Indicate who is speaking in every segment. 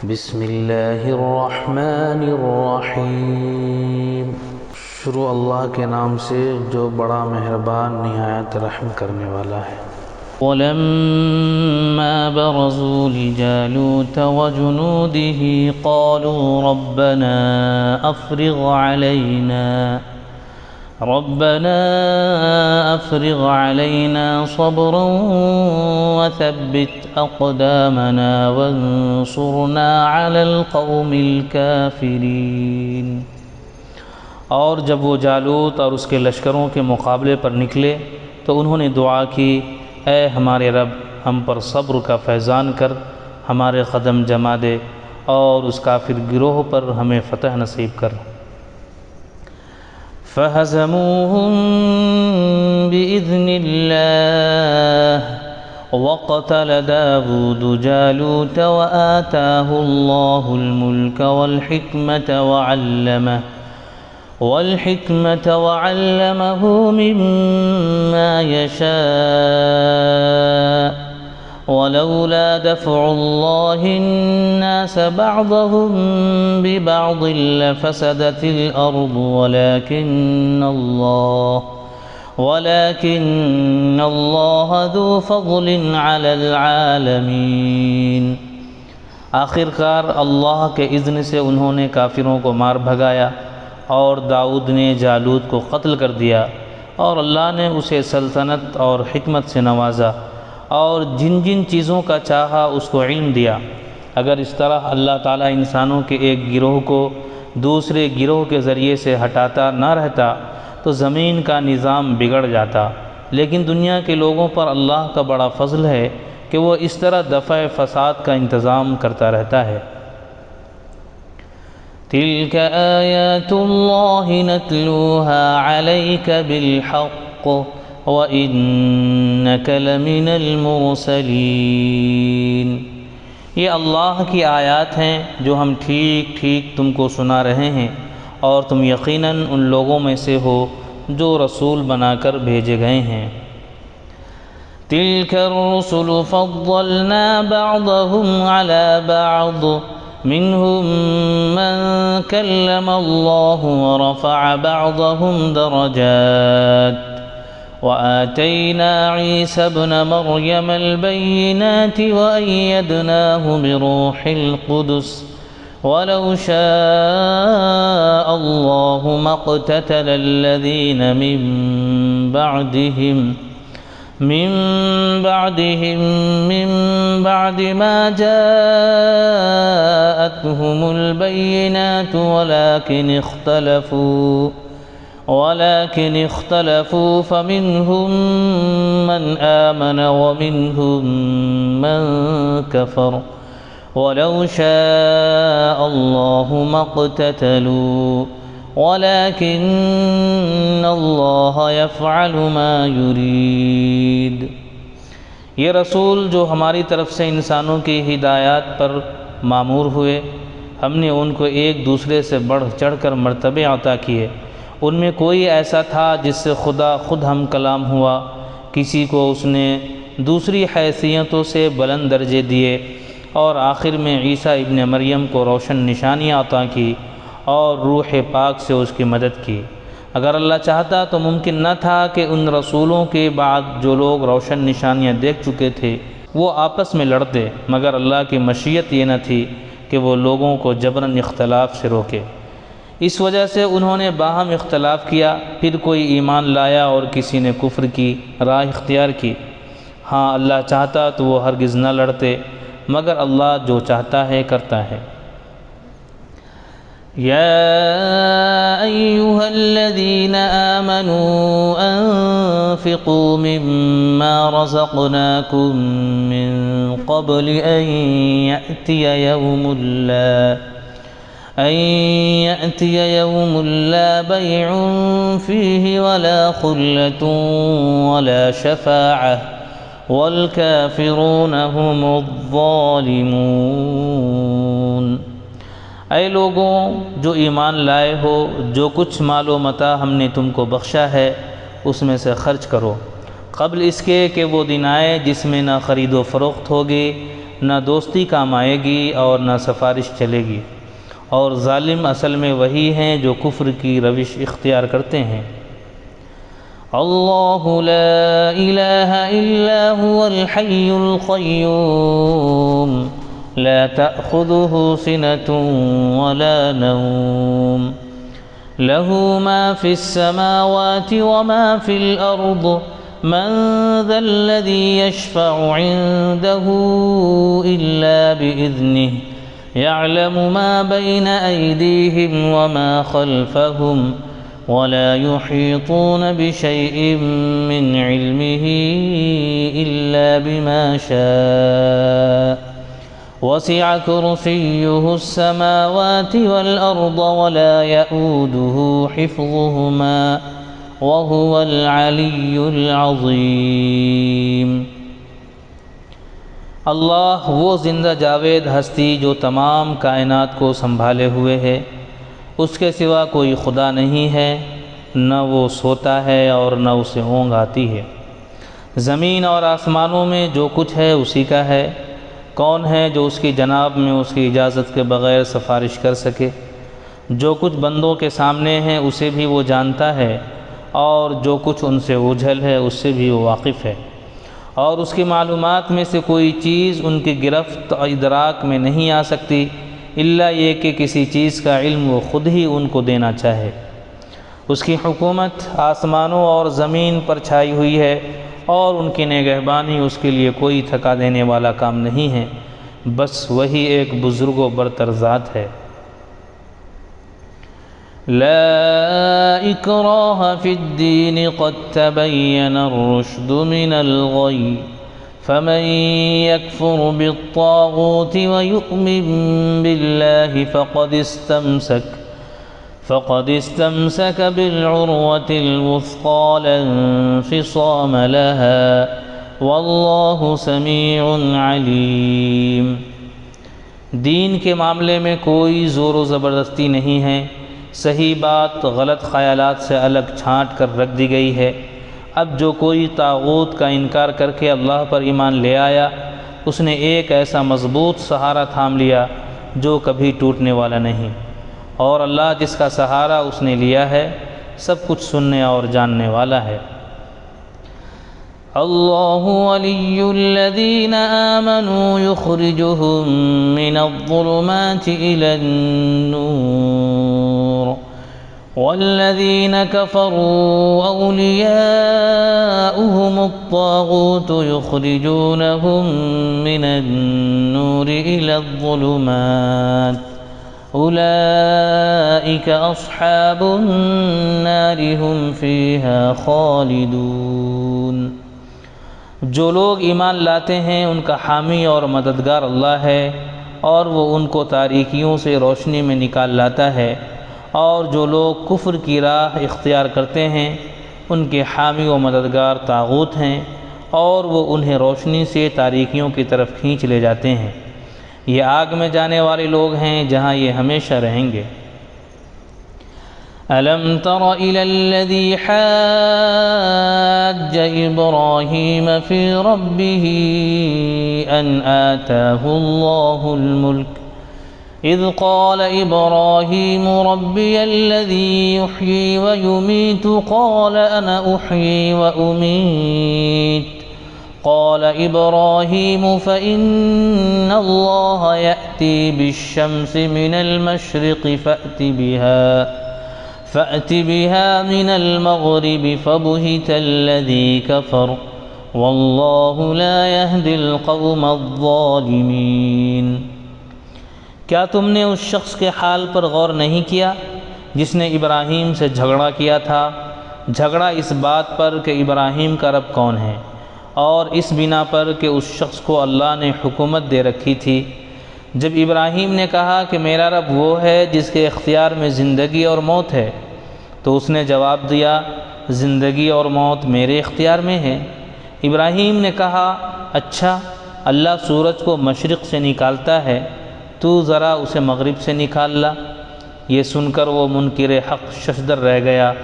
Speaker 1: बिस्मिल्लाहिर्रहमानिर्रहीम। शुरू अल्लाह के नाम से जो बड़ा मेहरबान निहायत रहम करने वाला है।
Speaker 2: वलम्मा बरज़ू लिजालूत वजुनूदिही क़ालू रब्बना अफ़्रिग़ अलैना सब्रन वथब्बित अक़दामना वंसुरना अलल क़ौमिल काफ़िरीन। और जब वो जालूत और उसके लश्करों के मुकाबले पर निकले तो उन्होंने दुआ की, ऐ हमारे रब, हम पर सब्र का फैज़ान कर, हमारे क़दम जमा दे और उस काफिर गिरोह पर हमें फ़तह नसीब कर। फ़हज़मूहुम बिइज़्निल्लाह वक़तल दाऊद जालूत वआताहुल्लाहुल मुल्क वल्हिकमत वअल्लमहु मिम्मा यशाअ वलौला दफ़उल्लाहि अन्नास बअदहुम बिबअदिन लफ़सदतिल अर्दु वलाकिन्नल्लाह ज़ू फ़ज़लिन अलल आलमीन। आखिरकार अल्लाह के इज़्न से उन्होंने काफिरों को मार भगाया और दाऊद ने जालूत को क़त्ल कर दिया, और अल्लाह ने उसे सल्तनत और हिकमत से नवाजा और जिन जिन चीज़ों का चाहा उसको इल्म दिया। अगर इस तरह अल्लाह ताला इंसानों के एक गिरोह को दूसरे गिरोह के ज़रिए से हटाता न रहता तो ज़मीन का निज़ाम बिगड़ जाता। लेकिन दुनिया के लोगों पर अल्लाह का बड़ा फ़ज़ल है कि वो इस तरह दफ़ा फ़साद का इंतज़ाम करता रहता है। तिल्क आयातुल्लाहि नतलूहा अलैक बिलहक़्क़ व इन्नक लमिनल मुरसलीन। ये अल्लाह की आयात हैं जो हम ठीक ठीक तुमको सुना रहे हैं, और तुम यकीनन उन लोगों में से हो जो रसूल बनाकर भेजे गए हैं। तिल्कर रुसुलु फ़द्दलना बअदहुम अला बअद मिनहुम मन कल्लमल्लाहु व रफ़अ बअदहुम दरजात व आतैना ईसा इब्न मर्यमल बय्यिनाति व अय्यदनाहु बिरूहिल क़ुदुस वलौ शाअ अल्लाहु मक़्ततलल्लज़ीन मिन बाद मा जाअतहुमुल बय्यिनातु वलाकिन इख्तलफू फमिनहुम मन आमन व मिनहुम मन कफ़र वलौ शाअ अल्लाहु मक़्ततलू वलाकिन्नल्लाह यफ़अलु मा युरीद। ये रसूल जो हमारी तरफ से इंसानों की हिदायत पर मामूर हुए, हमने उनको एक दूसरे से बढ़ चढ़ कर मर्तबे अता किए। उनमें कोई ऐसा था जिससे खुदा खुद हम कलाम हुआ, किसी को उसने दूसरी हैसियतों से बुलंद दर्जे दिए, और आखिर में ईसा इब्न मरियम को रोशन निशानियाँ अता की और रूह पाक से उसकी मदद की। अगर अल्लाह चाहता तो मुमकिन न था कि उन रसूलों के बाद जो लोग रोशन निशानियाँ देख चुके थे वो आपस में लड़ते, मगर अल्लाह की मशीयत ये न थी कि वो लोगों को जबरन इख्तलाफ से रोके। इस वजह से उन्होंने बाहम इख्तलाफ किया, फिर कोई ईमान लाया और किसी ने कुफ्र की राह इख्तियार की। हाँ, अल्लाह चाहता तो वो हरगिज़ न लड़ते, मगर अल्लाह जो चाहता है करता है। या अय्युहल्लज़ीना आमनू अन्फ़िक़ू मिम्मा रज़क़नाकुम मिन क़ब्लि अन यअतिय यौमुन ला बैउन फ़ीहि वला ख़ुल्लतुन वला शफ़ाअह वल्काफ़िरून हुमुज़्ज़ालिमून। ऐ लोगों जो ईमान लाए हो, जो कुछ मालो मता हमने तुमको बख्शा है उसमें से खर्च करो, क़ब्ल इसके कि वो दिन आए जिसमें न ख़रीदो फ़रोख्त होगी न दोस्ती काम आएगी और न सिफारिश चलेगी। और ज़ालिम असल में वही हैं जो कुफ्र की रविश इख्तियार करते हैं। अल्लाहु ला इलाहा इल्ला हुवल हय्युल क़य्यूम ला तअख़ुज़ुहु सिनतुन वला नौम लहू मा फ़िस समावाति व मा फ़िल अर्द मन ज़ल्लज़ी यशफ़अु इन्दहु इल्ला बिइज़्निहि यअलमु मा बैन अयदीहिम व मा ख़ल्फ़हुम वला युहीतून बिशैइन मिन इल्मिही इल्ला बिमा शाअ वसिअ कुर्सियुहुस समावाति वल अर्द वला यऊदुहु हिफ़्ज़ुहुमा व हुवल अलिय्युल अज़ीम। अल्लाह वो ज़िंदा जावेद हस्ती जो तमाम कायनात को संभाले हुए है, उसके सिवा कोई खुदा नहीं है, न वो सोता है और न उसे ऊँघ आती है। ज़मीन और आसमानों में जो कुछ है उसी का है। कौन है जो उसकी जनाब में उसकी इजाज़त के बग़ैर सिफारिश कर सके। जो कुछ बंदों के सामने है उसे भी वो जानता है और जो कुछ उनसे ओझल है उससे भी वो वाकिफ़ है। और उसकी मालूमात में से कोई चीज़ उनकी गिरफ्त और इदराक में नहीं आ सकती इल्ला ये कि किसी चीज़ का इल्म वो ख़ुद ही उनको देना चाहे। उसकी हुकूमत आसमानों और ज़मीन पर छाई हुई है और उनकी निगहबानी उसके लिए कोई थका देने वाला काम नहीं है। बस वही एक बुज़ुर्ग व बरतर ज़ात है। ला इक्राह फिद्दीन क़द तबय्यन रुश्द मिनल गय्य फमन यकफुर बित्ताग़ूत व यु'मिन बिल्लाहि फ़क़द इस्तमसक बिलउर्वतिल वुस्क़ा ला इंफ़िसाम लहा वल्लाहु समीउन अलीम। दीन के मामले में कोई ज़ोर व ज़बरदस्ती नहीं है। सही बात गलत ख़यालात से अलग छाँट कर रख दी गई है। अब जो कोई ताग़ूत का इनकार करके अल्लाह पर ईमान ले आया, उसने एक ऐसा मज़बूत सहारा थाम लिया जो कभी टूटने वाला नहीं। और अल्लाह जिसका सहारा उसने लिया है सब कुछ सुनने और जानने वाला है। अल्लाहु वलियुल्लज़ीना आमनू युख़रिजुहुम मिनज़्ज़ुलुमाति इलन्नूर वल्लज़ीना कफ़रू औलियाउहुमुत्ताग़ूतु युख़रिजूनहुम मिनन्नूरि इलज़्ज़ुलुमात उलाइका अस्हाबुन्नारि हुम फ़ीहा ख़ालिदून। जो लोग ईमान लाते हैं उनका हामी और मददगार अल्लाह है और वो उनको तारीकियों से रोशनी में निकाल लाता है। और जो लोग कुफ्र की राह इख्तियार करते हैं उनके हामी व मददगार ताग़ूत हैं और वो उन्हें रोशनी से तारीकियों की तरफ खींच ले जाते हैं। ये आग में जाने वाले लोग हैं जहाँ ये हमेशा रहेंगे। अलम तर इलल्लज़ी हज्ज इब्राहीम फ़ी रब्बिही अन आताहुल्लाहुल मुल्क इज़ क़ाल इब्राहीम रब्बियल्लज़ी युह्यी व युमीतु क़ाल अना उह्यी व उमीत क़ाल इब्राहीम फ़इन्नल्लाह यअती बिश्शम्सि मिनल मशरिक़ि फ़अति बिहा मिनल मग़रिबि फ़बुहितल्लज़ी कफ़र वल्लाहु ला यहदिल क़ौमज़्ज़ालिमीन। क्या तुमने उस शख्स के हाल पर गौर नहीं किया जिसने इब्राहीम से झगड़ा किया था? झगड़ा इस बात पर कि इब्राहीम का रब कौन है और इस बिना पर कि उस शख्स को अल्लाह ने हुकूमत दे रखी थी। जब इब्राहीम ने कहा कि मेरा रब वो है जिसके इख्तियार में ज़िंदगी और मौत है, तो उसने जवाब दिया ज़िंदगी और मौत मेरे इख्तियार में है। इब्राहीम ने कहा अच्छा, अल्लाह सूरज को मशरिक़ से निकालता है, तू ज़रा उसे मग़रिब से निकाल ला। ये सुनकर वो मुनकिर हक़ शशदर रह गया,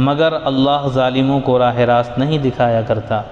Speaker 2: मगर अल्लाह ज़ालिमों को राह रास्त नहीं दिखाया करता।